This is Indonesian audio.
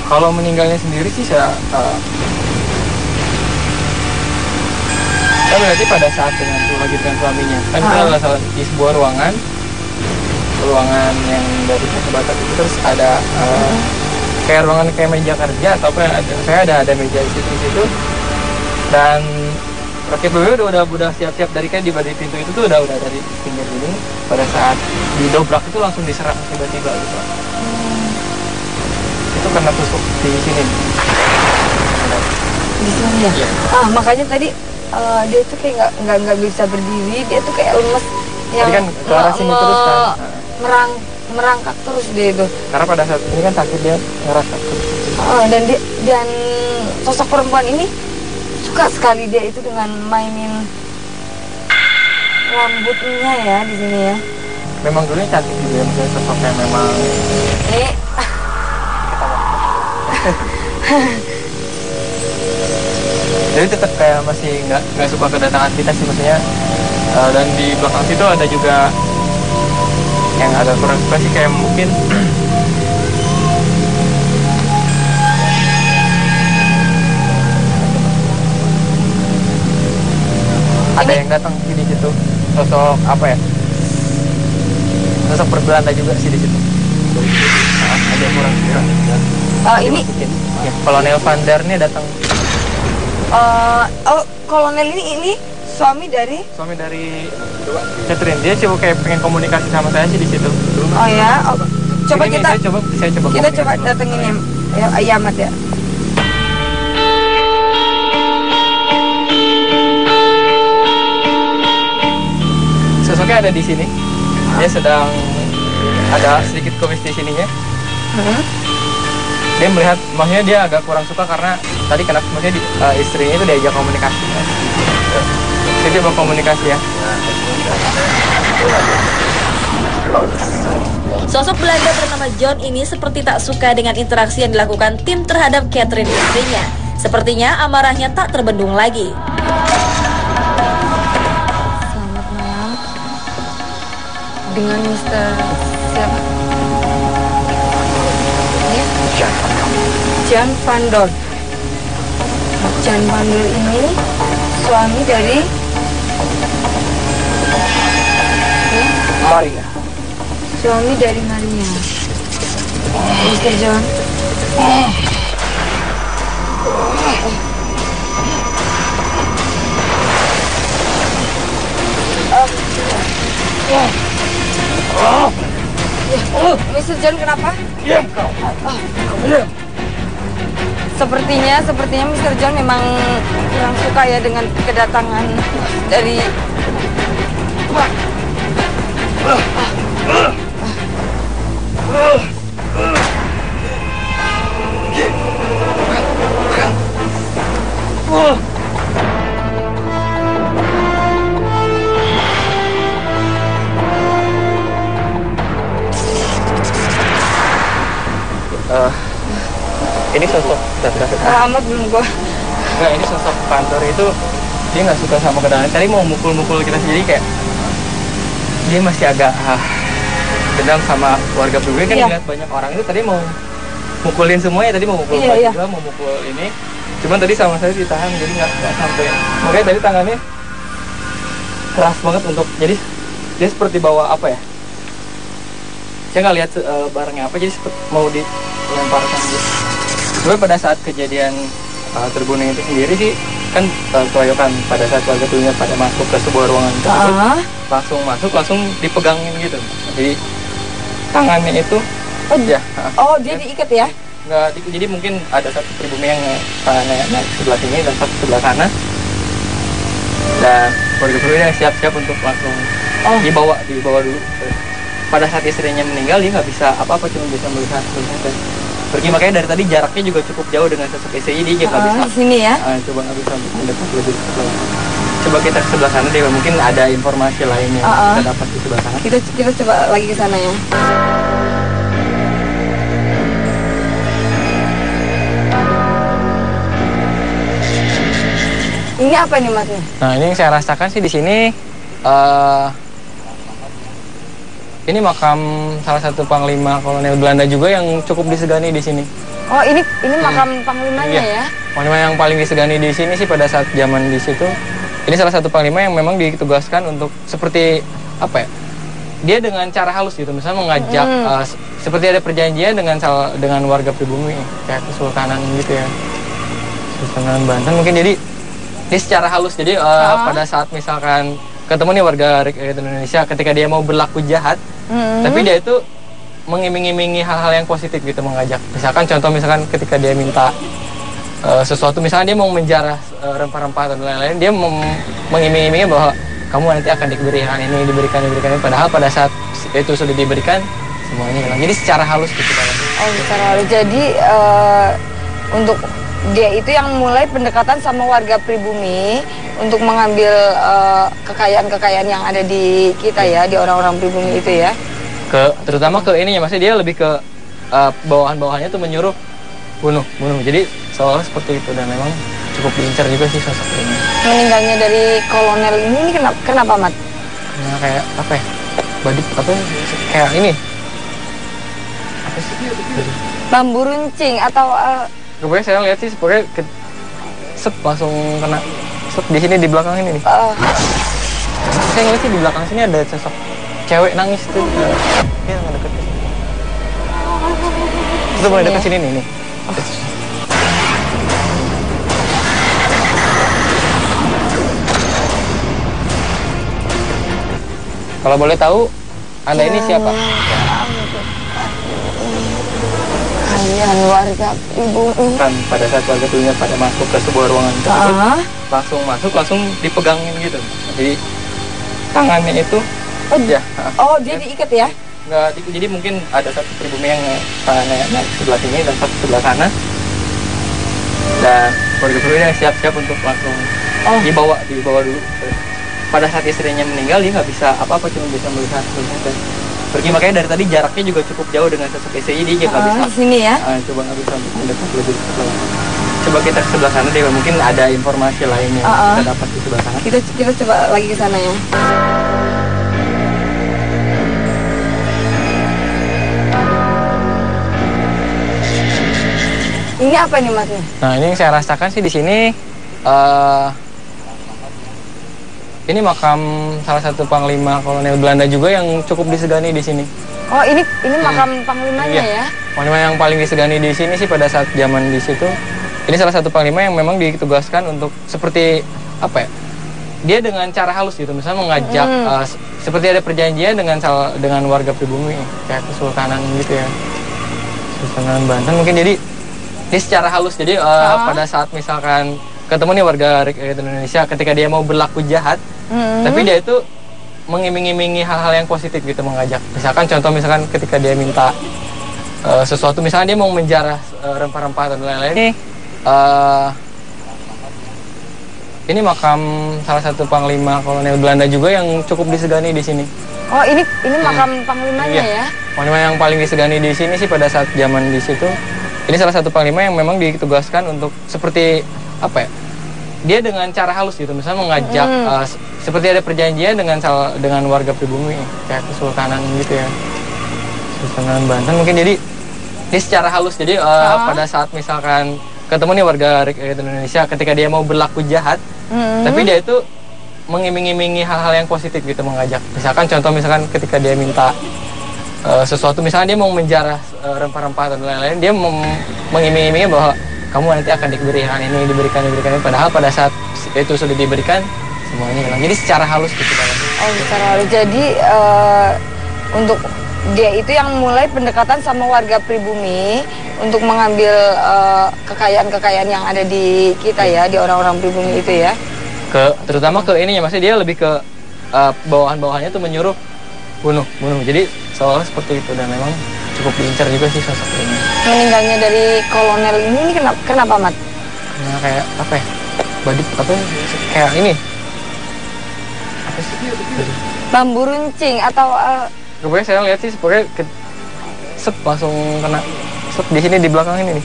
Kalau meninggalnya sendiri sih saya berarti pada saat lagi dengan suaminya. Kan itu adalah di sebuah ruangan yang dari satu batas itu, terus ada kayak ruangan kayak meja kerja atau apa, saya ada meja di situ, dan rakit BB udah siap-siap dari kayak di pintu itu tuh udah dari pinggir ini. Pada saat didobrak itu langsung diserang tiba-tiba gitu. Itu karena tusuk di sini. Di sini ya? Iya. Makanya tadi dia tuh kayak nggak bisa berdiri, dia tuh kayak lemes. Tadi kan ke arah sini terus kan. Merangkak terus dia itu. Karena pada saat ini kan sakit, dia ngerasa terus. Dan sosok perempuan ini suka sekali dia itu dengan mainin rambutnya ya di sini ya. Memang dulunya cantik juga ya, misalnya sosoknya memang. Jadi tetap kayak masih nggak suka kedatangan kita sih, maksudnya. Dan di belakang situ ada juga yang agak kurang suka sih, kayak mungkin ada yang datang sih di situ, sosok apa ya, sosok berbelanda juga sih di situ. Ada yang kurang suka. Ini ya, Kolonel Van Der nih datang. Kolonel ini suami dari Catherine. Dia coba kayak pengen komunikasi sama saya sih di situ. Oh ya, coba ini kita saya coba datengin ya Ahmad ya. Sosoknya ada di sini. Dia sedang ada sedikit kumis di sininya. Dia melihat, maksudnya dia agak kurang suka karena tadi kenapa, maksudnya istrinya itu diajak komunikasi. Saya coba komunikasi ya. Sosok Belanda bernama John ini seperti tak suka dengan interaksi yang dilakukan tim terhadap Catherine istrinya. Sepertinya amarahnya tak terbendung lagi. Selamat malam. Dengan Mr. siapa? Jan Van Dor. Jan Van Dor ini suami dari Maria. Suami dari Maria. Mr. John. Mr. John, kenapa? Diam kau. Diam. Sepertinya Mr. John memang kurang suka ya dengan kedatangan dari Ini sosok Ahmad belum gua. Enggak, ini sosok kantor itu dia nggak suka sama kedatangan. Tadi mau mukul-mukul kita sendiri, kayak dia masih agak dendam sama keluarga gue kan. Lihat banyak orang itu tadi mau mukulin semuanya, tadi mau mukul juga, mau mukul ini. Cuman tadi sama saya ditahan, jadi nggak sampai. Makanya tadi tangannya keras banget untuk, jadi dia seperti bawa apa ya? Saya nggak lihat barangnya apa, jadi mau dilemparkan gitu. Sebenarnya pada saat kejadian terbunuh itu sendiri sih kan keroyokan pada saat warga tuanya pada masuk ke sebuah ruangan tersebut, langsung dipegangin gitu. Jadi tangannya itu dia diikat ya? Nggak, jadi mungkin ada satu pribumi yang tangannya naik sebelah sini dan satu sebelah sana, dan warga tuanya siap-siap untuk langsung dibawa dulu. Pada saat istrinya meninggal, dia nggak bisa apa-apa, cuma bisa melihat pergi. Makanya dari tadi jaraknya juga cukup jauh dengan sosok istrinya, dia nggak bisa. Di sini ya? Coba nggak bisa mendekat lebih. Coba kita ke sebelah sana deh, mungkin ada informasi lain yang kita dapat di sebelah sana. Kita coba lagi ke sana ya. Ini apa nih Mas? Nah, ini yang saya rasakan sih di sini Ini makam salah satu panglima kolonel Belanda juga yang cukup disegani di sini. Oh, ini makam panglimanya ya? Panglima yang paling disegani di sini sih pada saat zaman di situ. Ini salah satu panglima yang memang ditugaskan untuk seperti apa ya? Dia dengan cara halus gitu, misalnya mengajak seperti ada perjanjian dengan warga pribumi kayak Kesultanan gitu ya. Kesultanan Banten mungkin, jadi dia secara halus, jadi pada saat misalkan ketemu nih warga rakyat Indonesia ketika dia mau berlaku jahat, tapi dia itu mengiming-imingi hal-hal yang positif gitu, mengajak. Misalkan misalkan ketika dia minta sesuatu, misalnya dia mau menjarah rempah-rempah dan lain-lain, dia mengiming-imingi bahwa kamu nanti akan diberikan ini, diberikan ini. Padahal pada saat itu sudah diberikan, semuanya hilang. Jadi secara halus gitu. Oh, secara halus. Jadi untuk dia itu yang mulai pendekatan sama warga pribumi untuk mengambil kekayaan-kekayaan yang ada di kita ya, di orang-orang pribumi itu ya. Terutama ke ininya, maksudnya dia lebih ke bawahan-bawahannya tuh menyuruh bunuh. Jadi seolah seperti itu, dan memang cukup diincar juga sih sosok ini. Meninggalnya dari kolonel ini kenapa, Mat? Karena kayak apa ya? Badut apa ya? Kayak ini. Apa sih? Bambu runcing atau Pokoknya saya lihat sih, pokoknya langsung kena di sini, di belakang ini nih. Saya ngeliat sih di belakang sini ada sosok cewek nangis tuh. Dia ngedeket. Itu mulai dekat sini nih. Kalau boleh tahu, Anda ini siapa? Kalian warga pribumi. Kan pada saat warga pribumi pada masuk ke sebuah ruangan tersebut, langsung masuk, langsung dipegangin gitu. Jadi tangannya itu, dia diikat ya? Enggak, jadi mungkin ada satu pribumi yang tangannya naik sebelah sini dan satu sebelah sana. Dan warga pribumi yang siap-siap untuk langsung dibawa dulu. Pada saat istrinya meninggal, dia nggak bisa apa-apa, cuma bisa melihat dan pergi. Makanya dari tadi jaraknya juga cukup jauh dengan sosok istri, jadi dia nggak bisa. Sini ya? Coba nggak bisa mendekat lebih dekat. Coba kita ke sebelah sana deh, mungkin ada informasi lainnya kita dapat di sebelah sana. Kita coba lagi ke sana ya. Ini apa nih, Mas? Nah, ini yang saya rasakan sih di sini. Ini makam salah satu panglima kolonel Belanda juga yang cukup disegani di sini. Oh, ini makam panglimanya ya? Panglima yang paling disegani di sini sih pada saat zaman di situ. Ini salah satu panglima yang memang ditugaskan untuk seperti apa ya? Dia dengan cara halus gitu, misalnya mengajak seperti ada perjanjian dengan warga pribumi kayak Kesultanan gitu ya. Kesultanan Banten mungkin, jadi dia secara halus, jadi pada saat misalkan ketemu nih warga rakyat Indonesia ketika dia mau berlaku jahat, tapi dia itu mengiming-imingi hal-hal yang positif gitu, mengajak. Misalkan ketika dia minta sesuatu, misalnya dia mau menjarah rempah-rempah dan lain-lain. Ini makam salah satu panglima kolonel Belanda juga yang cukup disegani di sini. Oh, ini makam panglimanya ya? Panglima yang paling disegani di sini sih pada saat zaman di situ. Ini salah satu panglima yang memang ditugaskan untuk seperti apa ya? Dia dengan cara halus gitu, misalnya mengajak seperti ada perjanjian dengan warga pribumi kayak Kesultanan gitu ya. Kesultanan Banten mungkin, jadi dia secara halus, jadi pada saat misalkan ketemu nih warga rakyat Indonesia ketika dia mau berlaku jahat, tapi dia itu mengiming-imingi hal-hal yang positif gitu, mengajak. Misalkan ketika dia minta sesuatu, misalnya dia mau menjarah rempah-rempah dan lain-lain, dia mengiming-imingi bahwa kamu nanti akan diberikan ini, diberikan ini. Padahal pada saat itu sudah diberikan, semuanya hilang. Jadi secara halus gitu. Oh, secara halus. Jadi untuk dia itu yang mulai pendekatan sama warga pribumi untuk mengambil kekayaan-kekayaan yang ada di kita ya, di orang-orang pribumi itu ya. Terutama ke ininya, maksudnya dia lebih ke bawahan-bawahannya tuh menyuruh bunuh. Jadi seolah seperti itu, dan memang cukup diincar juga sih sosok ini. Meninggalnya dari kolonel ini kenapa, Mat? Karena kayak apa ya? Badut apa ya? Kayak ini. Apa sih? Bambu runcing atau pokoknya saya lihat sih, pokoknya langsung kena di sini, di belakang ini nih.